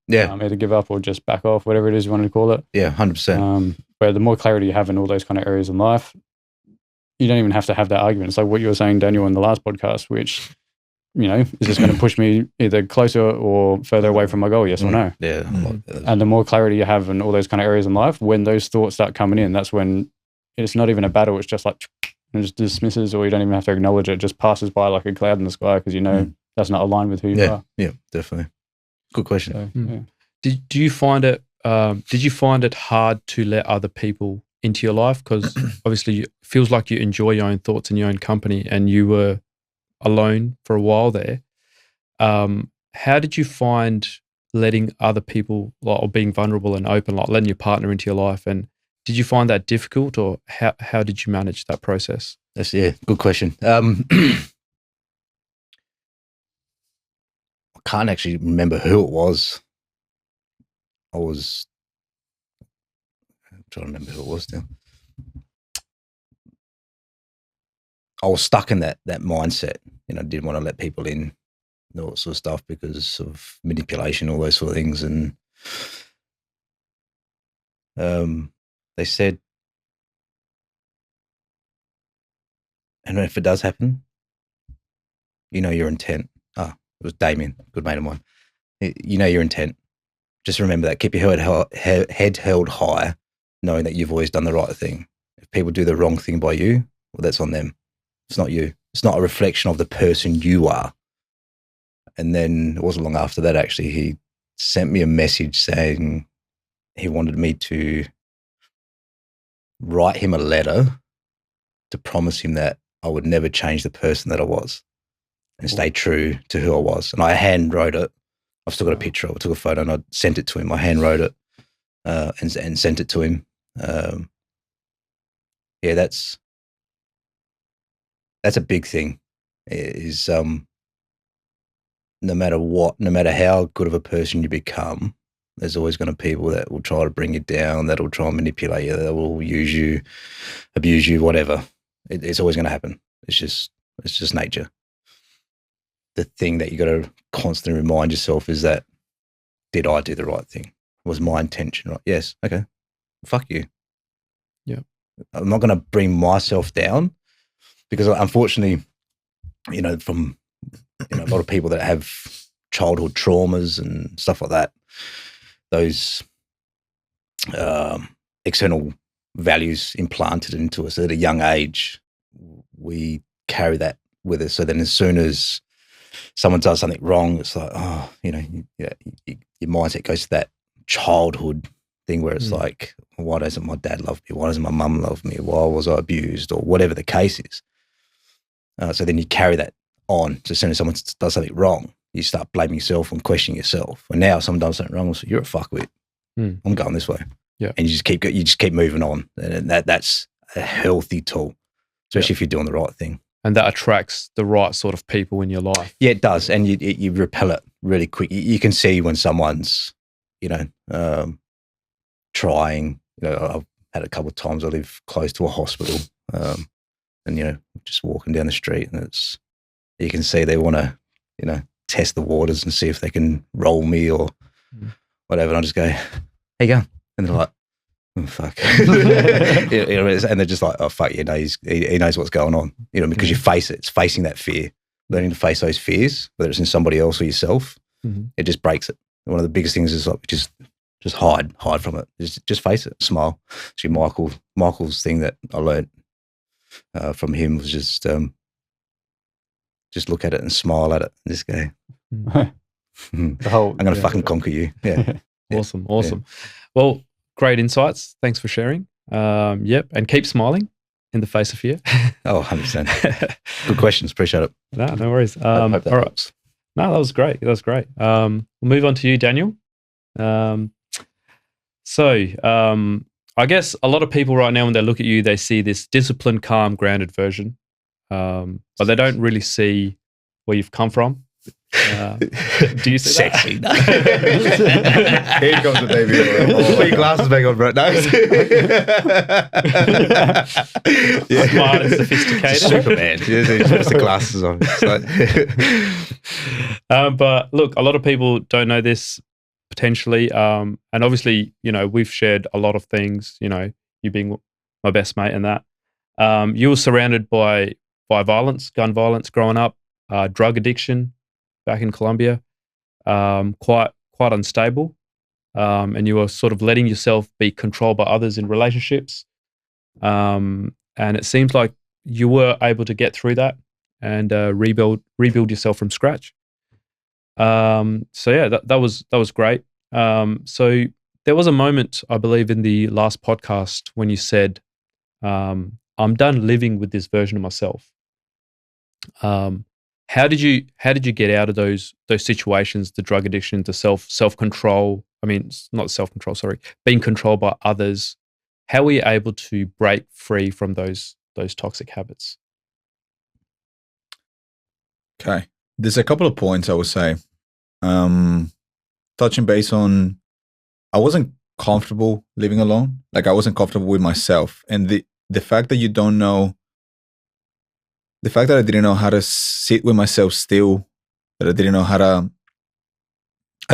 Either give up or just back off, whatever it is you want to call it. Yeah, 100%. Where the more clarity you have in all those kind of areas in life, you don't even have to have that argument. It's like what you were saying, Daniel, in the last podcast, which, is just going to push me either closer or further away from my goal, yes or no. Yeah. And the more clarity you have in all those kind of areas in life, when those thoughts start coming in, that's when it's not even a battle. It's just like, it just dismisses, or you don't even have to acknowledge it. It just passes by like a cloud in the sky, because that's not aligned with who you are. Yeah, definitely. Good question. So, yeah. Did you find it hard to let other people into your life? Because obviously it feels like you enjoy your own thoughts and your own company, and you were alone for a while there. How did you find letting other people, or being vulnerable and open, like letting your partner into your life? And did you find that difficult, or how did you manage that process? That's good question. I can't actually remember who it was. I'm trying to remember who it was now. I was stuck in that mindset. Didn't want to let people in, all that sort of stuff, because of manipulation, all those sort of things. And they said, and if it does happen, your intent. It was Damien, good mate of mine. Your intent. Just remember that. Keep your head held high, knowing that you've always done the right thing. If people do the wrong thing by you, well, that's on them. It's not you. It's not a reflection of the person you are. And then it wasn't long after that, actually, he sent me a message saying he wanted me to write him a letter to promise him that I would never change the person that I was and stay true to who I was. And I hand wrote it. I've still got a picture of it. I took a photo and I sent it to him. I hand wrote it and sent it to him. That's a big thing. Is no matter how good of a person you become, there's always going to be people that will try to bring you down, that will try and manipulate you, that will use you, abuse you, whatever. It's always going to happen. It's just nature. The thing that you got to constantly remind yourself is that, did I do the right thing? Was my intention right? Yes. Okay. Fuck you. Yeah. I'm not going to bring myself down, because unfortunately, from a lot of people that have childhood traumas and stuff like that, those external values implanted into us at a young age, we carry that with us. So then as soon as someone does something wrong, it's like, your mindset goes to that childhood thing where it's like, why doesn't my dad love me? Why doesn't my mum love me? Why was I abused? Or whatever the case is. So then you carry that on. So as soon as someone does something wrong, you start blaming yourself and questioning yourself. And now if someone does something wrong, so you're a fuckwit. I'm going this way. Yeah. And you just keep moving on. And that's a healthy tool, especially if you're doing the right thing. And that attracts the right sort of people in your life. Yeah, it does. And you repel it really quick. You can see when someone's, trying. I've had a couple of times I live close to a hospital, and, just walking down the street, and you can see they want to, test the waters and see if they can roll me or whatever. And I just go, "How you going?" And they're like, "Oh, fuck." And they're just like, "Oh, fuck, he knows what's going on." Because you face it. It's facing that fear. Learning to face those fears, whether it's in somebody else or yourself, it just breaks it. One of the biggest things is like, just hide from it. Just face it, smile. Actually, Michael's thing that I learned from him was just look at it and smile at it and just go, I'm going to fucking conquer you. Yeah. Awesome. Yeah. Well, great insights. Thanks for sharing. Yep. And keep smiling in the face of fear. Oh, 100%. Good questions. Appreciate it. No worries. I hope that helps. No, that was great. We'll move on to you, Daniel. I guess a lot of people right now, when they look at you, they see this disciplined, calm, grounded version, but they don't really see where you've come from Do you see Sexy. that? Here comes the baby. Put your glasses back on, bro. No. Smart and sophisticated. Superman. He puts the glasses on. But look, a lot of people don't know this potentially. And obviously, we've shared a lot of things, you being my best mate and that. You were surrounded by violence, gun violence growing up, drug addiction back in Colombia, quite unstable. And you were sort of letting yourself be controlled by others in relationships. And it seems like you were able to get through that and rebuild yourself from scratch. So yeah, that was great. So there was a moment, I believe, in the last podcast when you said, "I'm done living with this version of myself." How did you get out of those situations, the drug addiction, the self control? I mean, not self control. Sorry, being controlled by others. How were you able to break free from those toxic habits? Okay, there's a couple of points I would say. Touching base on, I wasn't comfortable living alone. Like I wasn't comfortable with myself, and the fact that you don't know. The fact that I didn't know how to sit with myself still, that I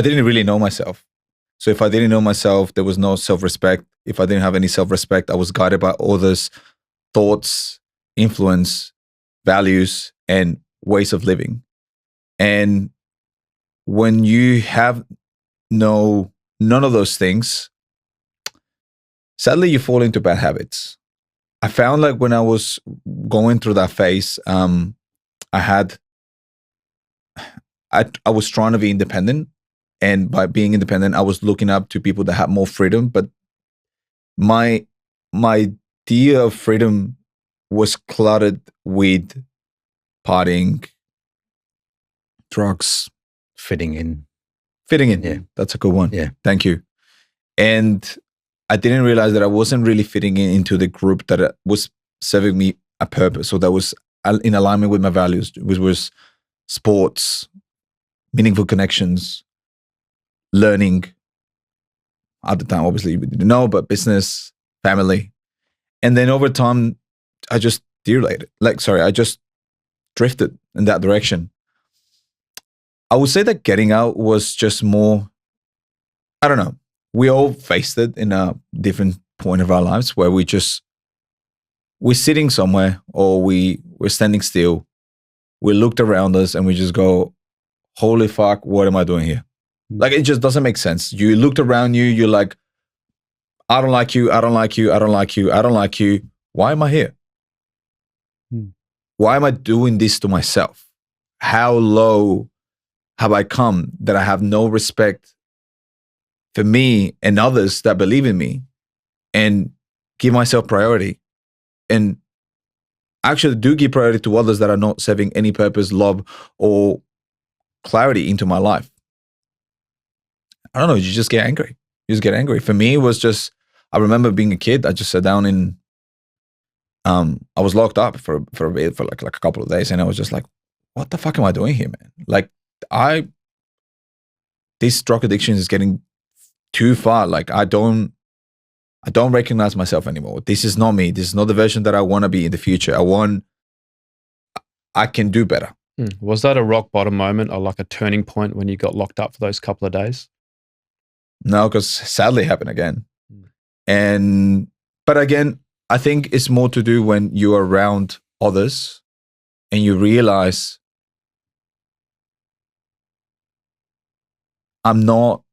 didn't really know myself. So if I didn't know myself, there was no self-respect. If I didn't have any self-respect, I was guided by others' thoughts, influence, values, and ways of living. And when you have none of those things, sadly, you fall into bad habits. I found like when I was going through that phase, I was trying to be independent, and by being independent, I was looking up to people that had more freedom. But my idea of freedom was cluttered with partying, drugs, Fitting in. Yeah, that's a good one. Yeah, thank you. And I didn't realize that I wasn't really fitting into the group that was serving me a purpose. So that was in alignment with my values, which was sports, meaningful connections, learning. At the time, obviously, we didn't know, but business, family. And then over time, I just derailated. I just drifted in that direction. I would say that getting out was just more, I don't know. We all faced it in a different point of our lives where we're sitting somewhere or we're standing still. We looked around us and we just go, holy fuck, what am I doing here? Like, it just doesn't make sense. You looked around you, you're like, I don't like you, I don't like you, I don't like you, I don't like you. Why am I here? Why am I doing this to myself? How low have I come that I have no respect for me and others that believe in me and give myself priority and actually do give priority to others that are not serving any purpose, love, or clarity into my life? I don't know. You just get angry. For me, it was just, I remember being a kid, I just sat down in, I was locked up for a bit, for like a couple of days. And I was just like, what the fuck am I doing here, man? Like this drug addiction is getting too far. Like I don't recognize myself anymore. This is not me. This is not the version that I want to be in the future. I can do better. Was that a rock bottom moment or like a turning point when you got locked up for those couple of days? No, because sadly it happened again. But again, I think it's more to do when you're around others and you realize I'm not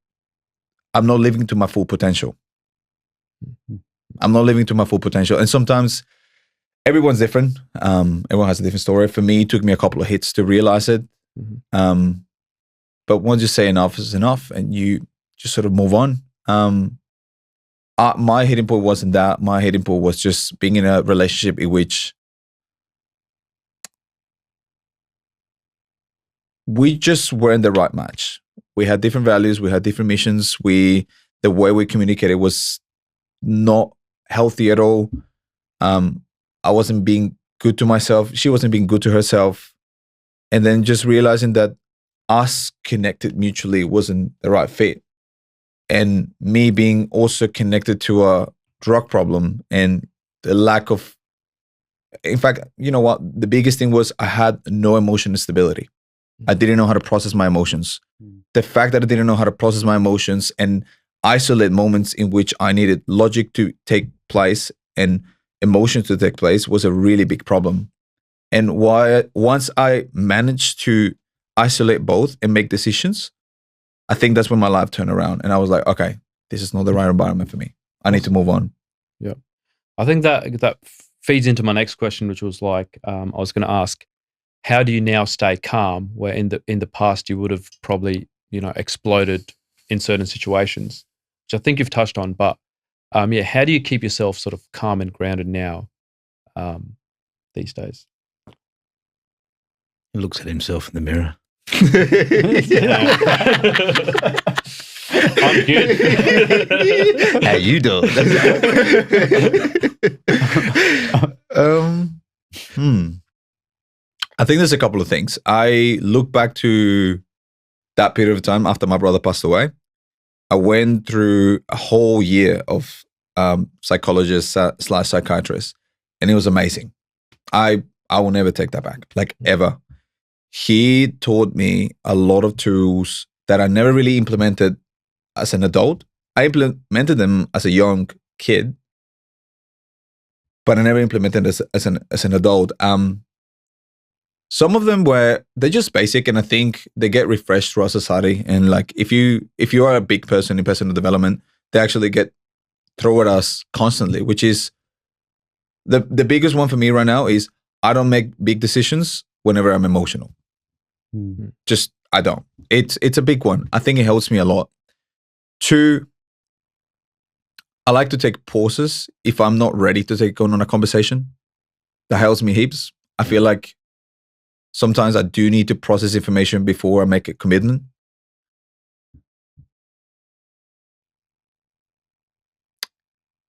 living to my full potential. I'm not living to my full potential. And sometimes everyone's different. Everyone has a different story. For me, it took me a couple of hits to realize it. But once you say enough is enough and you just sort of move on. My hitting point wasn't that. My hitting point was just being in a relationship in which we just weren't the right match. We had different values. We had different missions. The way we communicated was not healthy at all. I wasn't being good to myself. She wasn't being good to herself. And then just realizing that us connected mutually wasn't the right fit. And me being also connected to a drug problem and the lack of, in fact, you know what? The biggest thing was I had no emotional stability. I didn't know how to process my emotions. The fact that I didn't know how to process my emotions and isolate moments in which I needed logic to take place and emotions to take place was a really big problem. And once I managed to isolate both and make decisions, I think that's when my life turned around. And I was like, okay, this is not the right environment for me. I need to move on. Yeah. I think that feeds into my next question, which was like, I was going to ask, how do you now stay calm where in the past you would have probably, exploded in certain situations, which I think you've touched on, but how do you keep yourself sort of calm and grounded now these days? He looks at himself in the mirror. I'm good. How you doing? I think there's a couple of things. I look back to that period of time after my brother passed away. I went through a whole year of psychologist / psychiatrist, and it was amazing. I will never take that back, like ever. He taught me a lot of tools that I never really implemented as an adult. I implemented them as a young kid, but I never implemented as an adult. Some of them they're just basic, and I think they get refreshed through our society. And like if you are a big person in personal development, they actually get thrown at us constantly, which is the biggest one for me right now is I don't make big decisions whenever I'm emotional. Mm-hmm. Just I don't. It's a big one. I think it helps me a lot. 2, I like to take pauses if I'm not ready to take on a conversation. That helps me heaps. I feel like sometimes I do need to process information before I make a commitment.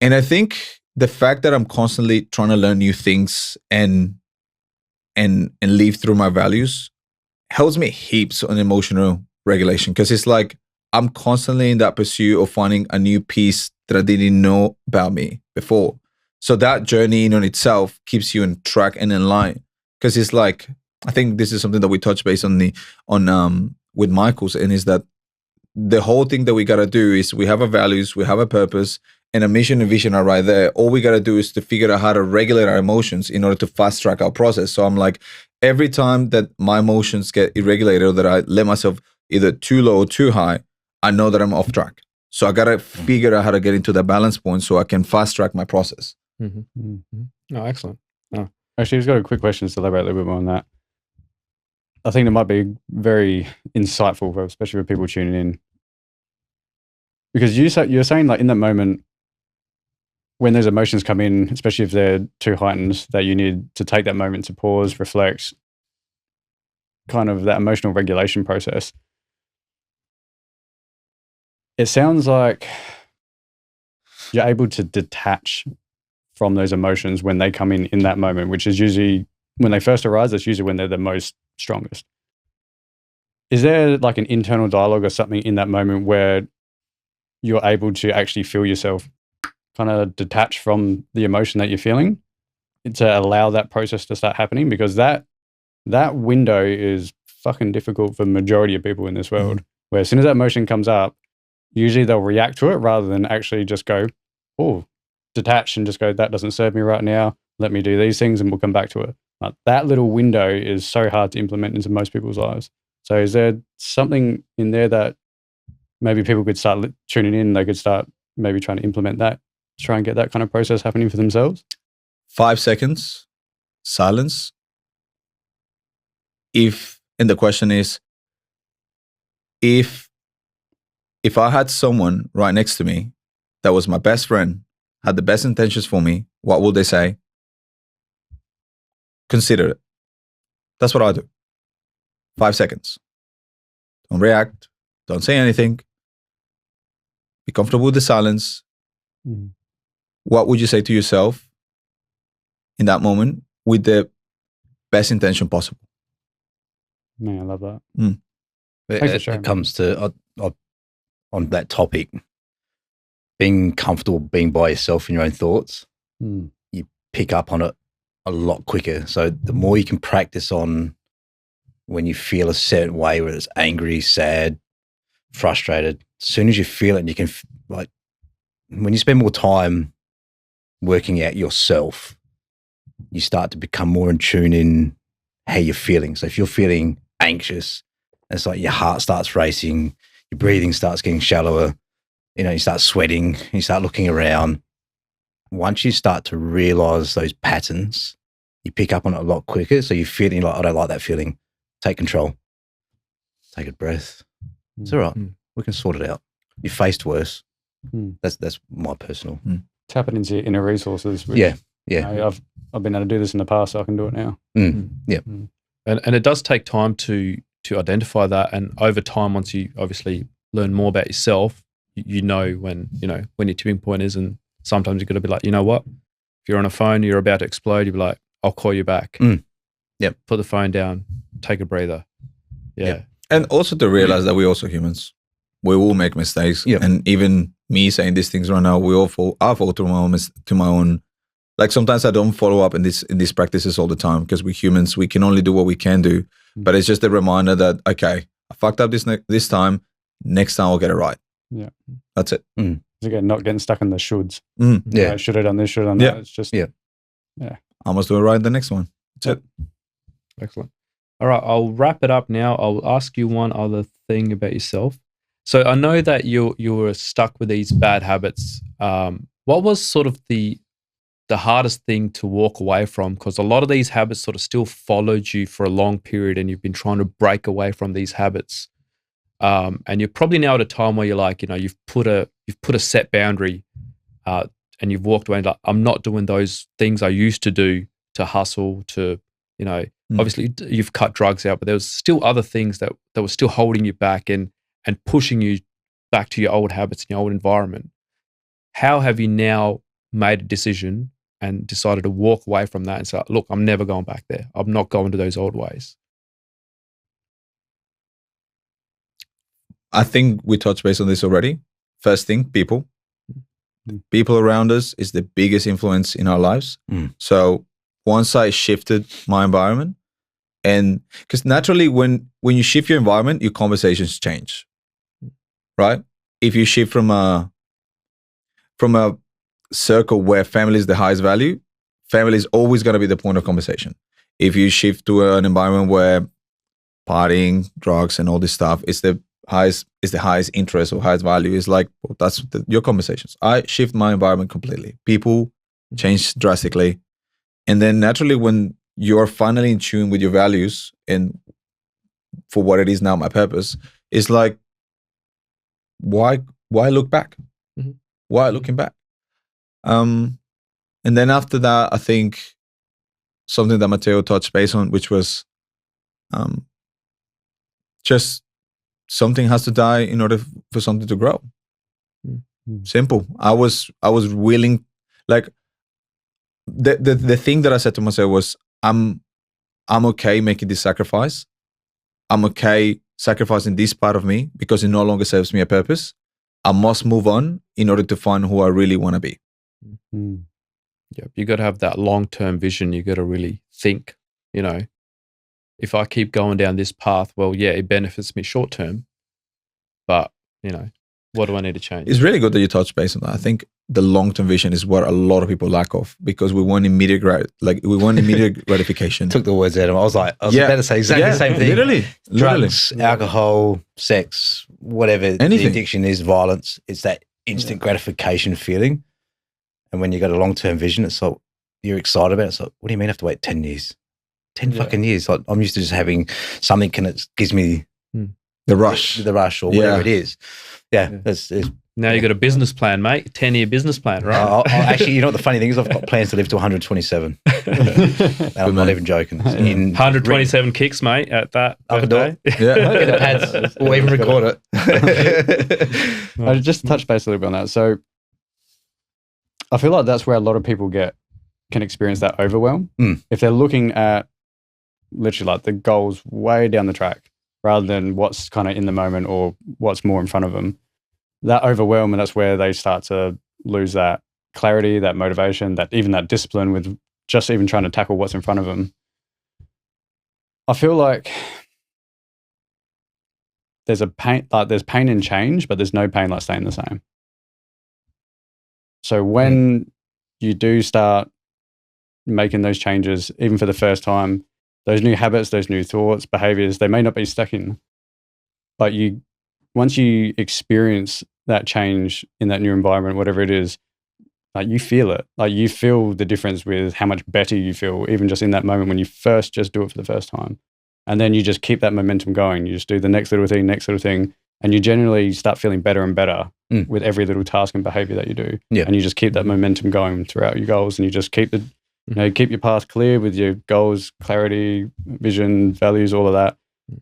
And I think the fact that I'm constantly trying to learn new things and live through my values helps me heaps on emotional regulation, because it's like I'm constantly in that pursuit of finding a new piece that I didn't know about me before. So that journey in on itself keeps you in track and in line, because it's like, I think this is something that we touched base on with Michael's, and is that the whole thing that we got to do is we have our values, we have a purpose, and a mission and vision are right there. All we got to do is to figure out how to regulate our emotions in order to fast track our process. So I'm like, every time that my emotions get irregulated or that I let myself either too low or too high, I know that I'm off track. So I got to figure out how to get into that balance point so I can fast track my process. Mm-hmm. Mm-hmm. Oh, excellent. Oh. Actually, I've got a quick question to elaborate a little bit more on that. I think it might be very insightful, especially for people tuning in. Because you're saying like in that moment, when those emotions come in, especially if they're too heightened, that you need to take that moment to pause, reflect, kind of that emotional regulation process. It sounds like you're able to detach from those emotions when they come in that moment, which is usually when they first arise, that's usually when they're the most strongest. Is there like an internal dialogue or something in that moment where you're able to actually feel yourself kind of detach from the emotion that you're feeling to allow that process to start happening? Because that window is fucking difficult for the majority of people in this world, where as soon as that emotion comes up, usually they'll react to it rather than actually just go, oh, detach and just go, that doesn't serve me right now. Let me do these things and we'll come back to it. That little window is so hard to implement into most people's lives. So is there something in there that maybe people could start tuning in, they could start maybe trying to implement that, try and get that kind of process happening for themselves? 5 seconds, silence. And the question is, if I had someone right next to me that was my best friend, had the best intentions for me, what would they say? Consider it. That's what I do. 5 seconds. Don't react. Don't say anything. Be comfortable with the silence. Mm. What would you say to yourself in that moment with the best intention possible? Man, I love that. Mm. Thanks for It sharing. comes to on that topic, being comfortable being by yourself in your own thoughts. Mm. Pick up on it a lot quicker. So the more you can practice on when you feel a certain way, whether it's angry, sad, frustrated, as soon as you feel it, and you can like when you spend more time working out yourself, you start to become more in tune in how you're feeling. So if you're feeling anxious, it's like your heart starts racing, your breathing starts getting shallower, you start sweating, you start looking around. Once you start to realize those patterns, you pick up on it a lot quicker. So you're feeling like, I don't like that feeling. Take control. Take a breath. It's all right. We can sort it out. You faced worse. That's my personal. Tap it into your inner resources. Which, Yeah. I've been able to do this in the past, so I can do it now. Yeah. And it does take time to identify that. And over time, once you obviously learn more about yourself, you know when your tipping point is. And sometimes you've got to be like, you know what? If you're on a phone, you're about to explode, you'll be like, I'll call you back. Yep. Put the phone down, take a breather. Yeah. Yep. And also to realize that we're also humans. We will make mistakes. Yep. And even me saying these things right now, I fall to my own. Like sometimes I don't follow up in these practices all the time because we're humans. We can only do what we can do. But it's just a reminder that, okay, I fucked up this time. Next time I'll get it right. Yeah. That's it. Again, not getting stuck in the shoulds. Yeah. I should have done this, should have done that. It's just, I must do it right the next one. That's it. Excellent. All right, I'll wrap it up now. I'll ask you one other thing about yourself. So I know that you were stuck with these bad habits. What was sort of the hardest thing to walk away from? Because a lot of these habits sort of still followed you for a long period, and you've been trying to break away from these habits. And you're probably now at a time where you're like, you've put a set boundary, and you've walked away and like, I'm not doing those things I used to do to hustle, to obviously you've cut drugs out, but there was still other things that were still holding you back and pushing you back to your old habits and your old environment. How have you now made a decision and decided to walk away from that and say, look, I'm never going back there. I'm not going to those old ways. I think we touched base on this already. First thing, people. People around us is the biggest influence in our lives. So once I shifted my environment, and because naturally when you shift your environment, your conversations change, right? If you shift from a circle where family is the highest value, family is always going to be the point of conversation. If you shift to an environment where partying, drugs, and all this stuff is the highest interest or highest value, is like, well, that's your conversations. I shift my environment completely. People change drastically. And then naturally, when you're finally in tune with your values and for what it is now, my purpose, is like, why look back? Why looking back? And then after that, I think something that Matteo touched base on, which was just something has to die in order for something to grow. Simple. I was willing, like the thing that I said to myself was, I'm okay making this sacrifice. I'm okay sacrificing this part of me because it no longer serves me a purpose. I must move on in order to find who I really want to be. Yeah, you got to have that long-term vision. You got to really think, if I keep going down this path, well, yeah, it benefits me short-term, but, what do I need to change? It's really good that you touched base on that. I think the long-term vision is what a lot of people lack of because we want immediate gratification. Took the words out of me. I was about to say exactly the same thing. Literally. Drugs, alcohol, sex, whatever Anything. the addiction is, violence, it's that instant gratification feeling. And when you got a long-term vision, it's like you're excited about it. It's like, what do you mean I have to wait 10 years? 10 fucking years. Like, I'm used to just having something and it gives me the rush. The rush or whatever it is. Yeah. It's now you got a business plan, mate. 10-year business plan, right? Actually, the funny thing is I've got plans to live to 127. And I'm not even joking. 127 kicks, mate, at that. I can do it. Yeah. Get the pads. We'll even record it. I just touch base a little bit on that. So I feel like that's where a lot of people can experience that overwhelm. If they're looking at literally like the goals way down the track rather than what's kind of in the moment or what's more in front of them. That overwhelm, and that's where they start to lose that clarity, that motivation, that discipline with just even trying to tackle what's in front of them. I feel like there's pain in change, but there's no pain like staying the same. So when you do start making those changes, even for the first time, those new habits, those new thoughts, behaviors, they may not be sticking, but once you experience that change in that new environment, whatever it is, like you feel it. Like you feel the difference with how much better you feel, even just in that moment when you first just do it for the first time. And then you just keep that momentum going. You just do the next little thing, and you generally start feeling better and better with every little task and behavior that you do. Yeah. And you just keep that momentum going throughout your goals, and you just keep keep your path clear with your goals, clarity, vision, values, all of that.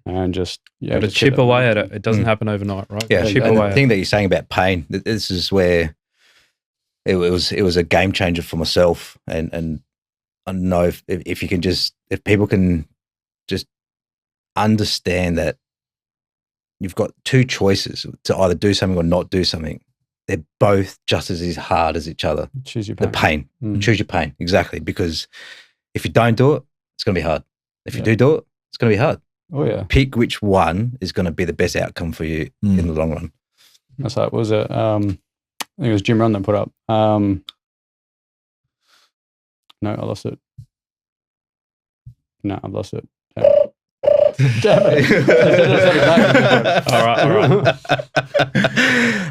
And just to chip away at it. It doesn't happen overnight, right? Yeah, Chip and away. the thing that you're saying about pain, this is where it was a game changer for myself. And I know if you can if people can just understand that you've got two choices to either do something or not do something. They're both just as hard as each other. Choose your pain. The pain. Choose your pain. Exactly. Because if you don't do it, it's going to be hard. If you do it, it's going to be hard. Oh, yeah. Pick which one is going to be the best outcome for you in the long run. That's like, what was it? I think it was Jim Rohn that put up. No, I lost it. No, I've lost it. Damn it. All right.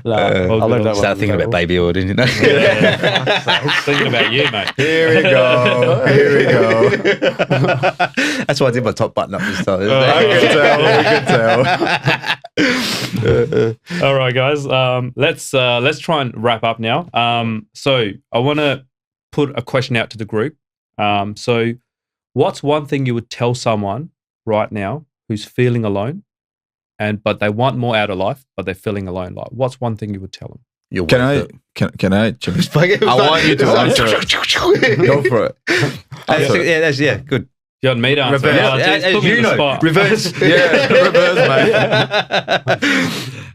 I'll leave that one. Start thinking about baby oil, didn't you know? Thinking about you, mate. Here we go. That's why I did my top button up this time. I could tell. All right, guys. Let's try and wrap up now. So I want to put a question out to the group. So what's one thing you would tell someone right now who's feeling alone, but they want more out of life, but they're feeling alone? Like, what's one thing you would tell them? Can I? I want you to answer it. Go for it. Yeah, good. You want me to answer? Reverse. Put me in the spot. Reverse. Reverse,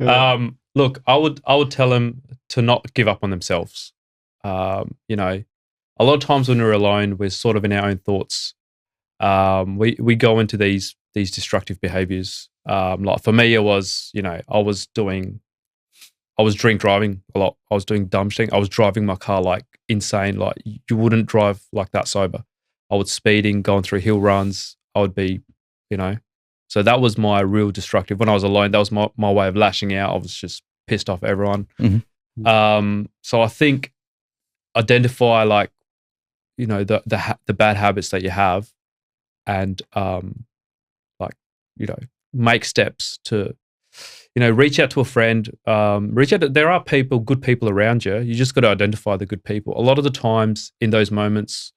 mate. Look, I would tell them to not give up on themselves. You know, a lot of times when we're alone, we're sort of in our own thoughts. We go into these destructive behaviors. Like for me, it was, I was drink driving a lot. I was doing dumb things. I was driving my car like insane. Like you wouldn't drive like that sober. I was speeding, going through hill runs. I would be, so that was my real destructive. When I was alone, that was my way of lashing out. I was just pissed off at everyone. Mm-hmm. So I think identify like, the bad habits that you have, and make steps to, reach out to a friend, there are good people around you. You just got to identify the good people. A lot of the times in those moments,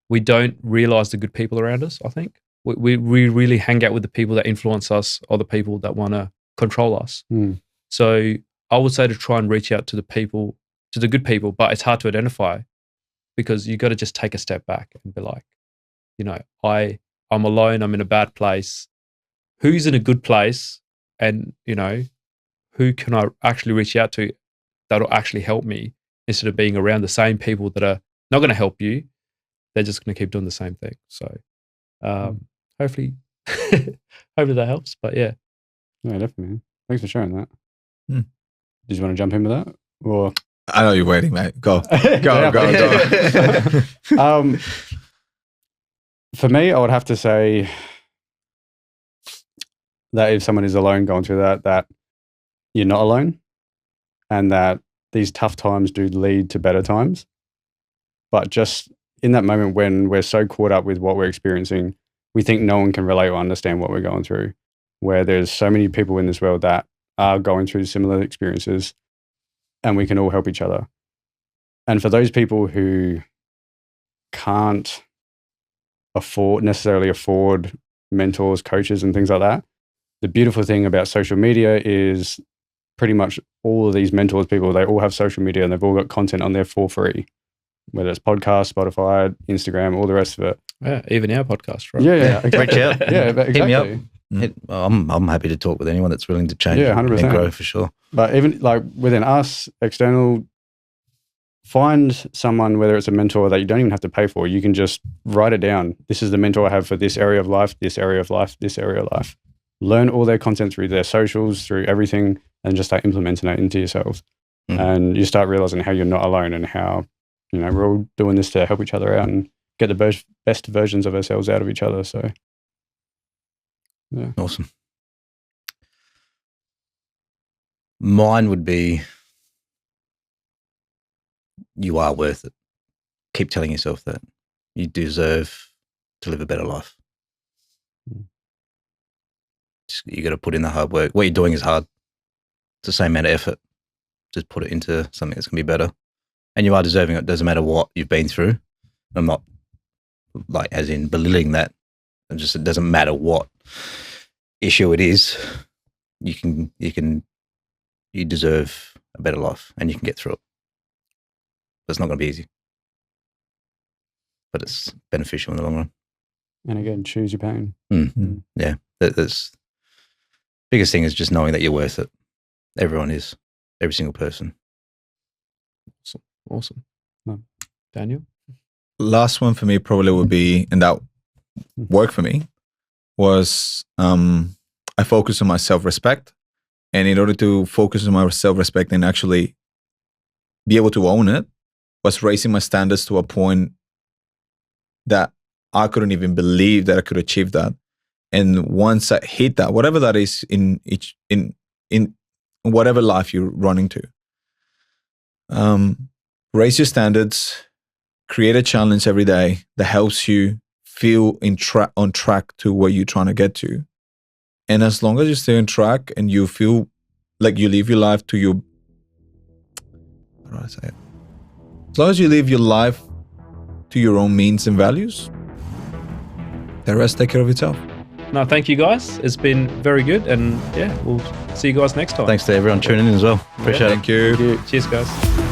we don't realize the good people around us, I think. We really hang out with the people that influence us or the people that want to control us. So I would say to try and reach out to the good people, but it's hard to identify because you got to just take a step back and be like, I'm alone, I'm in a bad place. Who's in a good place? And, who can I actually reach out to that'll actually help me, instead of being around the same people that are not going to help you. They're just going to keep doing the same thing. So hopefully that helps. But yeah. Yeah, definitely. Thanks for sharing that. Did you want to jump in with that? Or I know you're waiting, mate. Go. For me, I would have to say that if someone is alone going through that you're not alone, and that these tough times do lead to better times. But just in that moment when we're so caught up with what we're experiencing, we think no one can relate or understand what we're going through, where there's so many people in this world that are going through similar experiences, and we can all help each other. And for those people who can't necessarily afford mentors, coaches, and things like that, the beautiful thing about social media is pretty much all of these mentors people, they all have social media and they've all got content on there for free, whether it's podcasts, Spotify, Instagram, all the rest of it. Yeah, even our podcast, right? Yeah, exactly. Reach out. Yeah, exactly. Hit me up. I'm happy to talk with anyone that's willing to change Yeah, and 100%. grow for sure. But even like within us, external, find someone, whether it's a mentor that you don't even have to pay for. You can just write it down. This is the mentor I have for this area of life, this area of life, this area of life. Learn all their content through their socials, through everything, and just start implementing it into yourselves. Mm. And you start realizing how you're not alone and how, we're all doing this to help each other out and get the best versions of ourselves out of each other. So, yeah. Awesome. Mine would be, you are worth it. Keep telling yourself that. You deserve to live a better life. You got to put in the hard work. What you're doing is hard. It's the same amount of effort. Just put it into something that's going to be better. And you are deserving it. Doesn't matter what you've been through. I'm not like as in belittling that. It doesn't matter what issue it is. You deserve a better life and you can get through it. But it's not going to be easy. But it's beneficial in the long run. And again, choose your pain. Yeah. That's biggest thing is just knowing that you're worth it. Everyone is. Every single person. Awesome. Daniel? Last one for me probably would be, and that worked for me, was I focus on my self-respect. And in order to focus on my self-respect and actually be able to own it, was raising my standards to a point that I couldn't even believe that I could achieve that. And once I hit that, whatever that is in whatever life you're running to, raise your standards, create a challenge every day that helps you feel on track to where you're trying to get to. And as long as you stay on track and you feel like you live your life to your, how do I say it? As long as you live your life to your own means and values, the rest take care of itself. No, thank you guys. It's been very good. And yeah, we'll see you guys next time. Thanks to everyone tuning in as well. Appreciate it. Thank you. Cheers, guys.